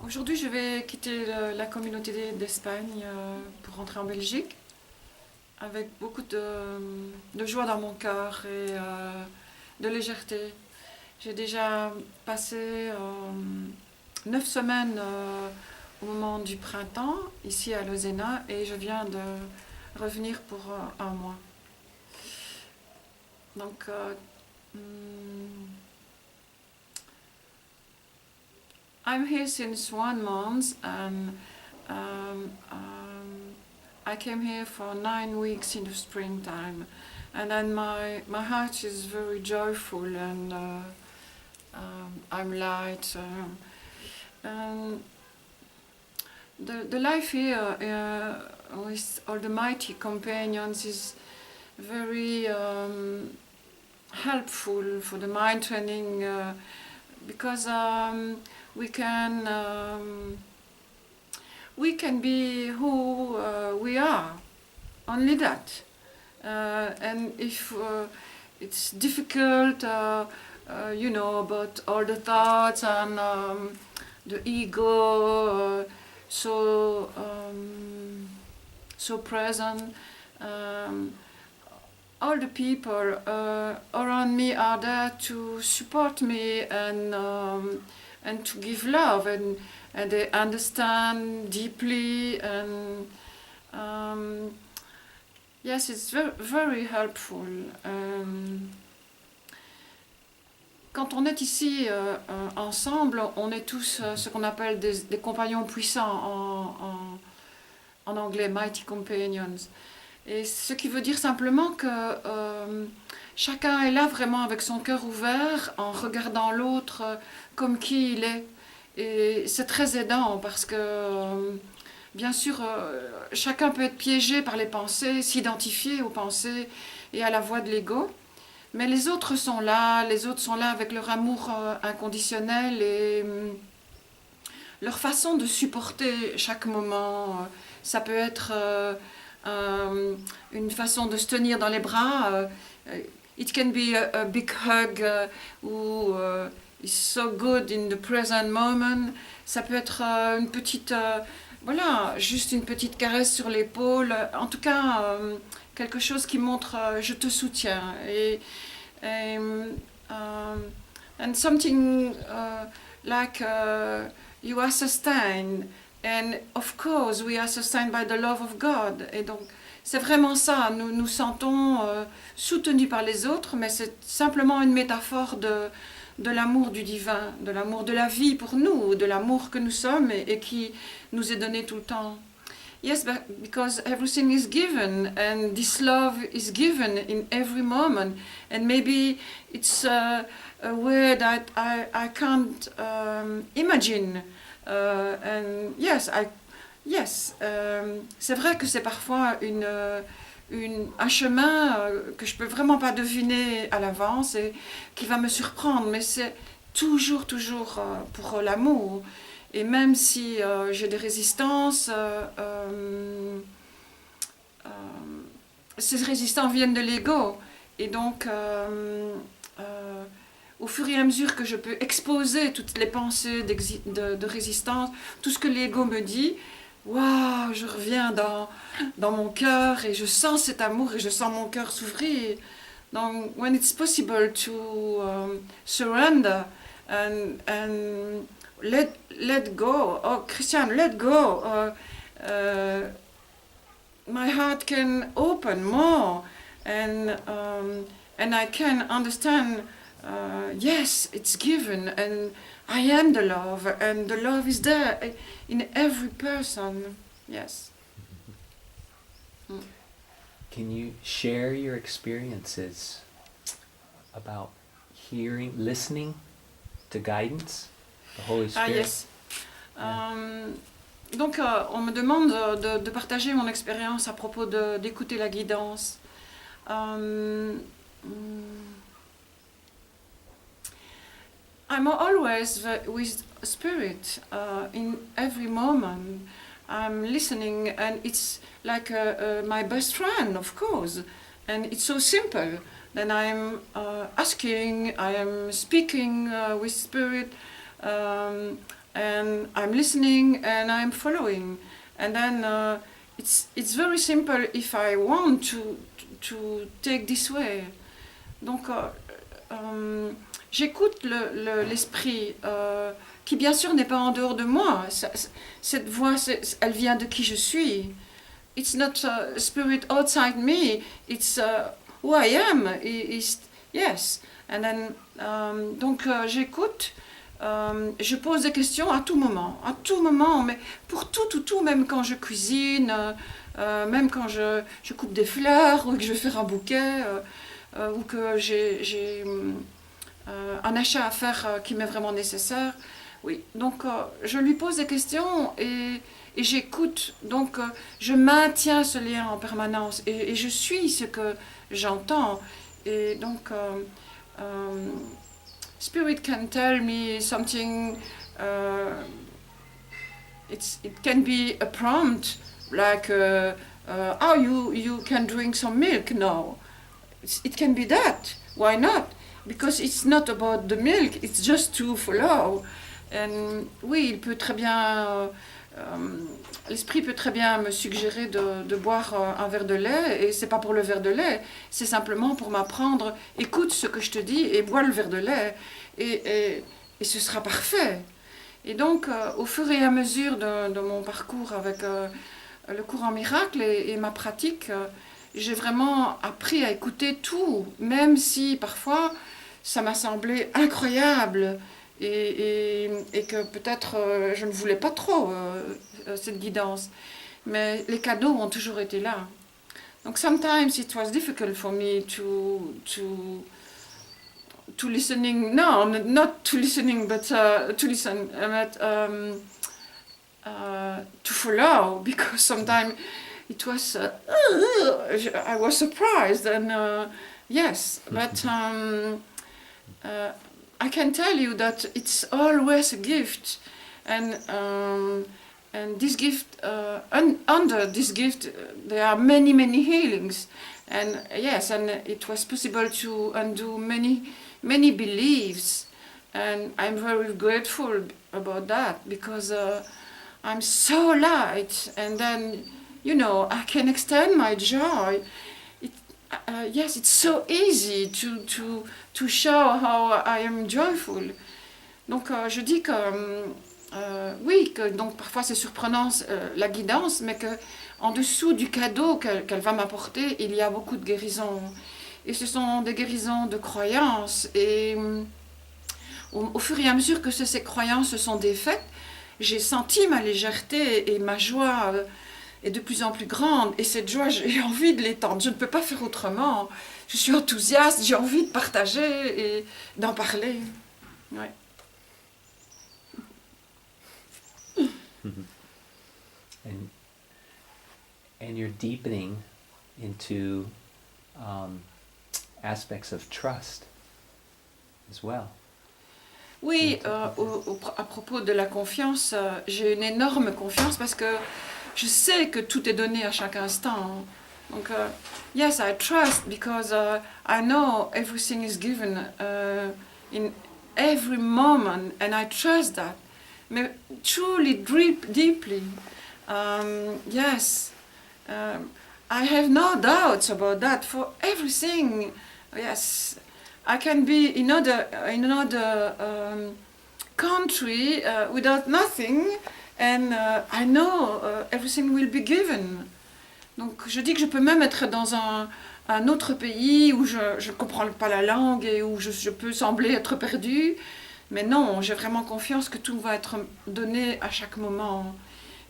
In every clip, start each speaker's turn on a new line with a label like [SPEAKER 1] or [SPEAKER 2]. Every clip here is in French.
[SPEAKER 1] Aujourd'hui, je vais quitter la communauté d'Espagne pour rentrer en Belgique avec beaucoup de joie dans mon cœur et de légèreté. J'ai déjà passé 9 semaines au moment du printemps ici à Lozena et je viens de revenir pour un mois. Donc, I'm here since 1 month and I came here for 9 weeks in the springtime, and then my heart is very joyful and I'm light. And the life here with all the mighty companions is very helpful for the mind training because we can be who we are, only that. And if it's difficult, about all the thoughts and the ego, so present. All the people around me are there to support me and to give love, and they understand deeply, and yes, it's very, very helpful. Quand on est ici ensemble, on est tous ce qu'on appelle des compagnons puissants en anglais, mighty companions. Et ce qui veut dire simplement que chacun est là vraiment avec son cœur ouvert, en regardant l'autre comme qui il est. Et c'est très aidant parce que, bien sûr, chacun peut être piégé par les pensées, s'identifier aux pensées et à la voix de l'ego. Mais les autres sont là avec leur amour inconditionnel et leur façon de supporter chaque moment. Ça peut être une façon de se tenir dans les bras. It can be a big hug ou is so good in the present moment. Ça peut être une petite, juste une petite caresse sur l'épaule. En tout cas, quelque chose qui montre je te soutiens. And something like you are sustained. And of course, we are sustained by the love of God. Et donc, c'est vraiment ça. Nous nous sentons soutenus par les autres, mais c'est simplement une métaphore de l'amour du divin, de l'amour de la vie pour nous, de l'amour que nous sommes et qui nous est donné tout le temps. Yes, but because everything is given, and this love is given in every moment, and maybe it's a way that I can't imagine. And yes, c'est vrai que c'est parfois un chemin que je peux vraiment pas deviner à l'avance et qui va me surprendre, mais c'est toujours pour l'amour. Et même si j'ai des résistances, ces résistances viennent de l'ego. Et donc, au fur et à mesure que je peux exposer toutes les pensées de résistance, tout ce que l'ego me dit, waouh, je reviens dans mon cœur et je sens cet amour et je sens mon cœur s'ouvrir. Donc, when it's possible to surrender and let go. Oh, Christian, let go. My heart can open more, and I can understand. Yes, it's given, and I am the love, and the love is there in every person. Yes.
[SPEAKER 2] Can you share your experiences about listening to guidance? The Holy Spirit.
[SPEAKER 1] Ah, yes. Donc, on me demande de partager mon expérience à propos d'écouter la guidance. I'm always with Spirit in every moment. I'm listening, and it's like my best friend, of course. And it's so simple. Then I'm asking, I am speaking with Spirit. and I'm listening and I'm following. And then it's very simple if I want to take this way. Donc j'écoute l'esprit qui bien sûr n'est pas en dehors de moi. Cette voix, elle vient de qui je suis. It's not a spirit outside me. It's who I am. Yes. And then, donc j'écoute. Je pose des questions à tout moment, mais pour tout, même quand je cuisine, même quand je coupe des fleurs, ou que je vais faire un bouquet, ou que j'ai un achat à faire qui m'est vraiment nécessaire. Oui, donc je lui pose des questions et j'écoute. Donc je maintiens ce lien en permanence et je suis ce que j'entends. Et donc Spirit can tell me something. It can be a prompt like, "Oh, you can drink some milk now." It can be that. Why not? Because it's not about the milk. It's just to follow. And oui, il peut très bien. L'esprit peut très bien me suggérer de boire un verre de lait, et c'est pas pour le verre de lait, c'est simplement pour m'apprendre, écoute ce que je te dis et bois le verre de lait, et ce sera parfait. Et donc, au fur et à mesure de mon parcours avec le cours en miracle et ma pratique, j'ai vraiment appris à écouter tout, même si parfois ça m'a semblé incroyable, et que peut-être je ne voulais pas trop cette guidance. Mais les cadeaux ont toujours été là. Donc sometimes it was difficult for me to listening. No, not to listening, but to listen. To follow, because sometimes it was I was surprised, and yes, but I can tell you that it's always a gift, and this gift, under this gift, there are many healings, and yes, and it was possible to undo many beliefs, and I'm very grateful about that, because I'm so light, and then I can extend my joy. Yes, it's so easy to show how I am joyful. Donc je dis que oui, que donc parfois c'est surprenant la guidance, mais que en dessous du cadeau qu'elle va m'apporter, il y a beaucoup de guérisons. Et ce sont des guérisons de croyances. Et au fur et à mesure que ces croyances se sont défaites, j'ai senti ma légèreté et ma joie est de plus en plus grande, et cette joie, j'ai envie de l'étendre. Je ne peux pas faire autrement. Je suis enthousiaste, j'ai envie de partager et d'en parler. Ouais.
[SPEAKER 2] And you're deepening into aspects of trust as well.
[SPEAKER 1] Oui, à propos de la confiance, j'ai une énorme confiance parce que je sais que tout est donné à chaque instant. Donc, yes, I trust because I know everything is given in every moment, and I trust that. Mais truly, deeply, yes, I have no doubts about that. For everything, yes, I can be in another country without nothing. And I know everything will be given. Donc je dis que je peux même être dans un autre pays où je ne comprends pas la langue et où je peux sembler être perdue. Mais non, j'ai vraiment confiance que tout va être donné à chaque moment.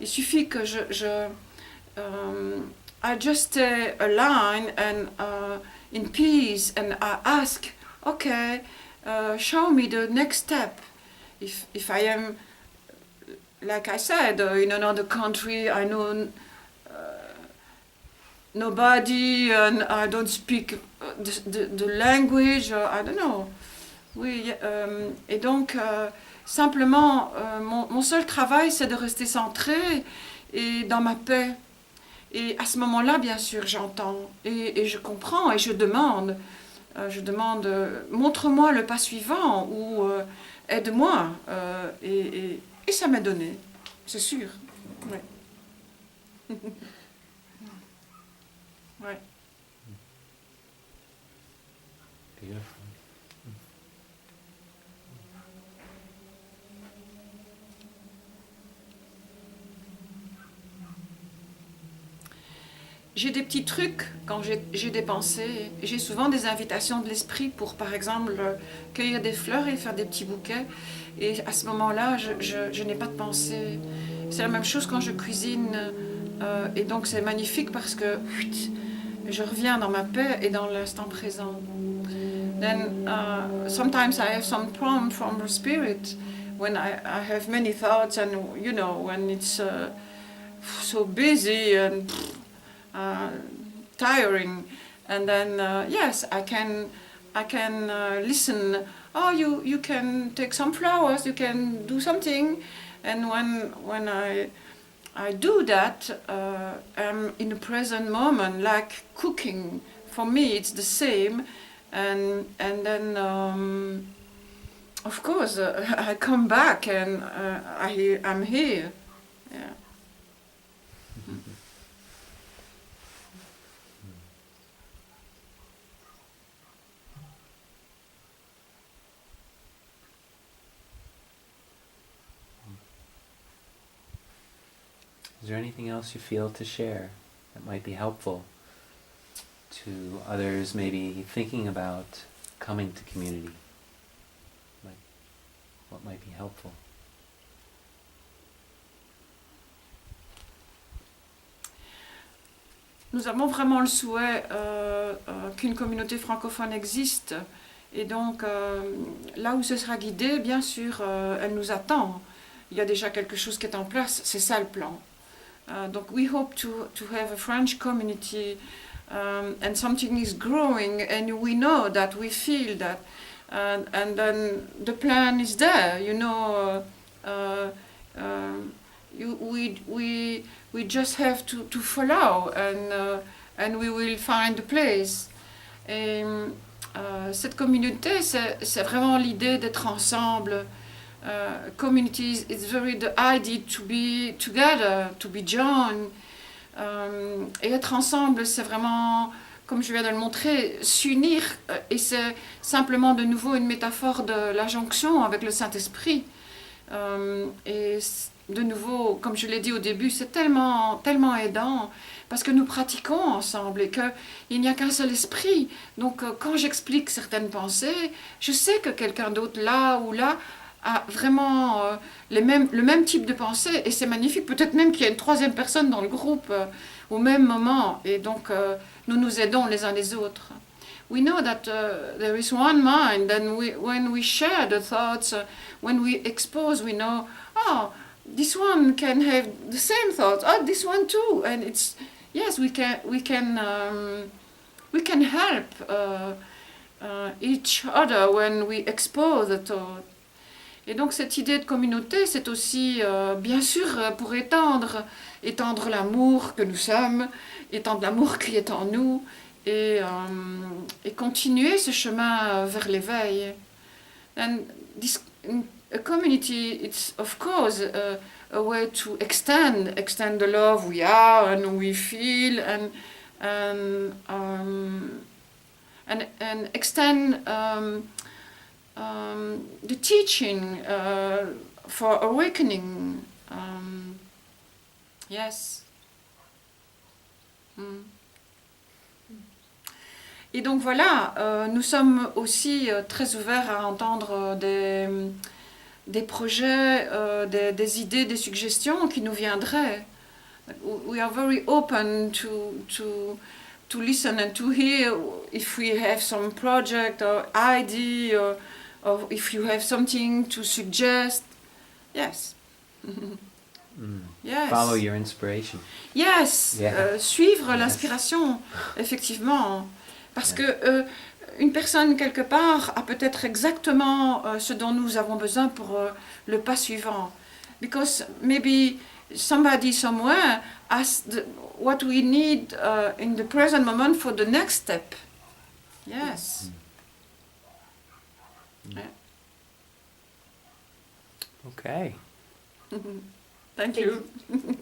[SPEAKER 1] Il suffit que I just stay aligned and in peace, and I ask, okay, show me the next step. If I am, like I said, in another country, I know nobody, and I don't speak the language, I don't know. Oui, et donc, simplement, mon seul travail, c'est de rester centré et dans ma paix. Et à ce moment-là, bien sûr, j'entends et je comprends et je demande, montre-moi le pas suivant, ou aide-moi. Et Et ça m'est donné, c'est sûr. Ouais. Ouais.
[SPEAKER 2] Beautiful.
[SPEAKER 1] J'ai des petits trucs quand j'ai des pensées. J'ai souvent des invitations de l'esprit pour, par exemple, cueillir des fleurs et faire des petits bouquets. Et à ce moment-là, je n'ai pas de pensée. C'est la même chose quand je cuisine. Et donc c'est magnifique parce que je reviens dans ma paix et dans l'instant présent. Then sometimes I have some prompt from the spirit when I have many thoughts and when it's so busy and tiring, and then yes, I can listen. Oh, you can take some flowers, you can do something, and when I do that, I'm in the present moment, like cooking. For me, it's the same, and then of course I come back and I'm here. Yeah.
[SPEAKER 2] Is there anything else you feel to share that might be helpful to others maybe thinking about coming to community? Like, what might be helpful?
[SPEAKER 1] Nous avons vraiment le souhait qu'une communauté francophone existe. Et donc, là où ce sera guidé, bien sûr, elle nous attend. Il y a déjà quelque chose qui est en place, c'est ça le plan. Donc, we hope to have a French community and something is growing and we know that, we feel that. And then the plan is there, we just have to follow and we will find a place. Et cette communauté, c'est vraiment l'idée d'être ensemble. Communities, it's very the idea to be together, to be joined. Et être ensemble, c'est vraiment, comme je viens de le montrer, s'unir. Et c'est simplement de nouveau une métaphore de la jonction avec le Saint-Esprit. Et de nouveau, comme je l'ai dit au début, c'est tellement, tellement aidant parce que nous pratiquons ensemble et qu'il n'y a qu'un seul esprit. Donc quand j'explique certaines pensées, je sais que quelqu'un d'autre là ou là a vraiment le même type de pensée et c'est magnifique. Peut-être même qu'il y a une troisième personne dans le groupe au même moment et donc nous nous aidons les uns les autres. We know that there is one mind, and when we share the thoughts, when we expose, we know, oh, this one can have the same thoughts. Oh, this one too, and it's yes, we can help each other when we expose the thought. Et donc cette idée de communauté, c'est aussi bien sûr pour étendre l'amour que nous sommes, étendre l'amour qui est en nous. Et continuer ce chemin vers l'éveil. And this a community, it's of course a way to extend the love we are and we feel and extend the teaching for awakening. Yes. Et donc voilà, nous sommes aussi très ouverts à entendre des projets, des idées, des suggestions qui nous viendraient. We are very open to listen and to hear if we have some project or idea or if you have something to suggest. Yes. Yes.
[SPEAKER 2] Follow your inspiration.
[SPEAKER 1] Yes,
[SPEAKER 2] Yeah.
[SPEAKER 1] Suivre l'inspiration, effectivement. Parce que une personne quelque part a peut-être exactement ce dont nous avons besoin pour le pas suivant. Because maybe somebody somewhere has what we need in the present moment for the next step. Yes.
[SPEAKER 2] Okay.
[SPEAKER 1] Thank you.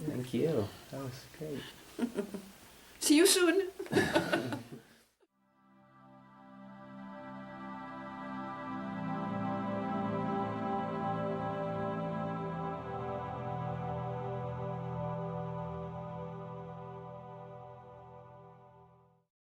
[SPEAKER 2] Thank you. That was great.
[SPEAKER 1] See you soon.